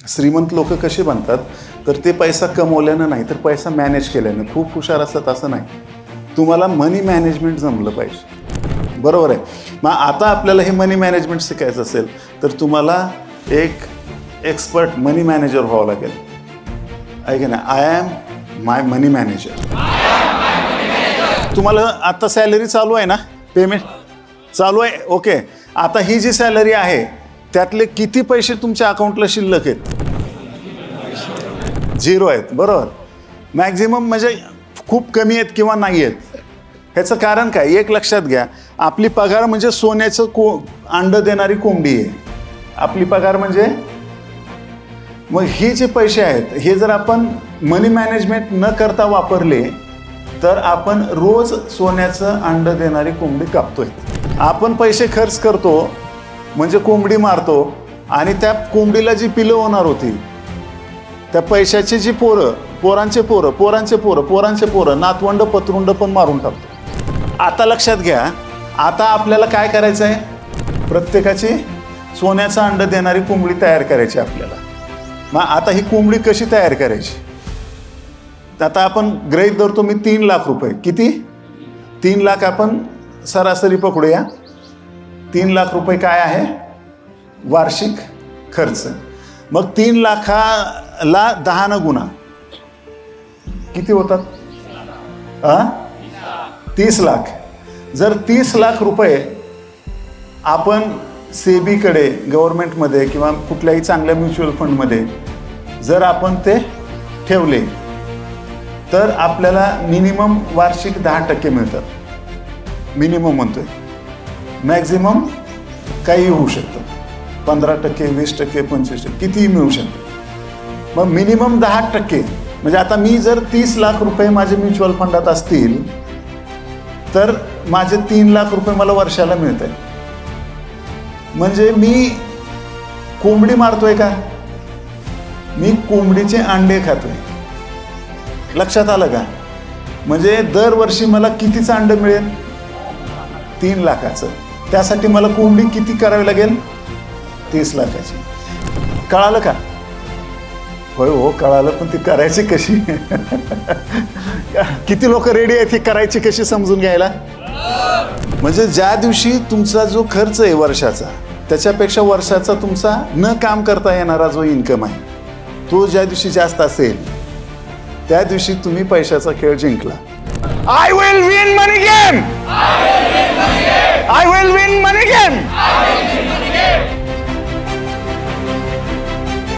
श्रीमंत लोक कसे बनतात तर ते पैसा कमवल्यानं नाही तर पैसा मॅनेज केल्यानं. खूप हुशार असतात असं नाही. तुम्हाला मनी मॅनेजमेंट जमलं पाहिजे, बरोबर आहे. मग आता आपल्याला हे मनी मॅनेजमेंट शिकायचं असेल तर तुम्हाला एक एक्सपर्ट मनी मॅनेजर व्हावं लागेल. ऐका ना, I am my money manager. तुम्हाला आता सॅलरी चालू आहे ना, पेमेंट चालू आहे, ओके. आता ही जी सॅलरी आहे त्यातले किती पैसे तुमच्या अकाउंटला शिल्लक आहेत? 0 आहेत, बरोबर. मॅक्झिमम म्हणजे खूप कमी आहेत किंवा नाही आहेत. ह्याचं कारण काय? एक लक्षात घ्या, आपली पगार म्हणजे सोन्याचं अंड देणारी कोंबडी आहे आपली पगार म्हणजे. मग हे जे पैसे आहेत हे जर आपण मनी मॅनेजमेंट न करता वापरले तर आपण रोज सोन्याचं अंड देणारी कोंबडी कापतोय. आपण पैसे खर्च करतो म्हणजे कोंबडी मारतो आणि त्या कोंबडीला जी पिलं होणार होती त्या पैशाची जी पोरांचे पोरं नातवंड पतरुंड पण मारून टाकतो. आता लक्षात घ्या, आता आपल्याला काय करायचं आहे? प्रत्येकाची सोन्याचं अंड देणारी कोंबडी तयार करायची आपल्याला. मग आता ही कोंबडी कशी तयार करायची? आता आपण गृहीत धरतो मी 3 लाख रुपये. किती? 3 लाख आपण सरासरी पकडूया. 3 लाख रुपये काय आहे? वार्षिक खर्च. मग 3 लाखाला 10 न गुणा किती होतात? 30 लाख. जर 30 लाख रुपये आपण सेबीकडे गव्हर्नमेंटमध्ये किंवा कुठल्याही चांगल्या म्युच्युअल फंडमध्ये जर आपण ते ठेवले तर आपल्याला मिनिमम वार्षिक 10% मिळतात. मिनिमम म्हणतोय, मॅक्झिमम काही होऊ शकतं. 15%, 20%, 25% कितीही मिळू शकतं. मग मिनिमम 10%. म्हणजे आता मी जर 30 लाख रुपये माझे म्युच्युअल फंडात असतील तर माझे 3 लाख रुपये मला वर्षाला मिळत आहेत. म्हणजे मी कोंबडी मारतोय का? मी कोंबडीचे अंडे खातोय. लक्षात आलं का? म्हणजे दरवर्षी मला कितीचं अंड मिळेल? 3 लाखाचं. त्यासाठी मला कोंबडी किती करावी लागेल? 30 लाखाची. कळालं का? होय हो, कळालं. पण ती करायची कशी? किती लोक रेडी आहेत ही करायची कशी समजून घ्यायला? म्हणजे ज्या दिवशी तुमचा जो खर्च आहे वर्षाचा त्याच्यापेक्षा वर्षाचा तुमचा न काम करता येणारा जो इन्कम आहे तो ज्या दिवशी जास्त असेल त्या दिवशी तुम्ही पैशाचा खेळ जिंकला. I will win money game.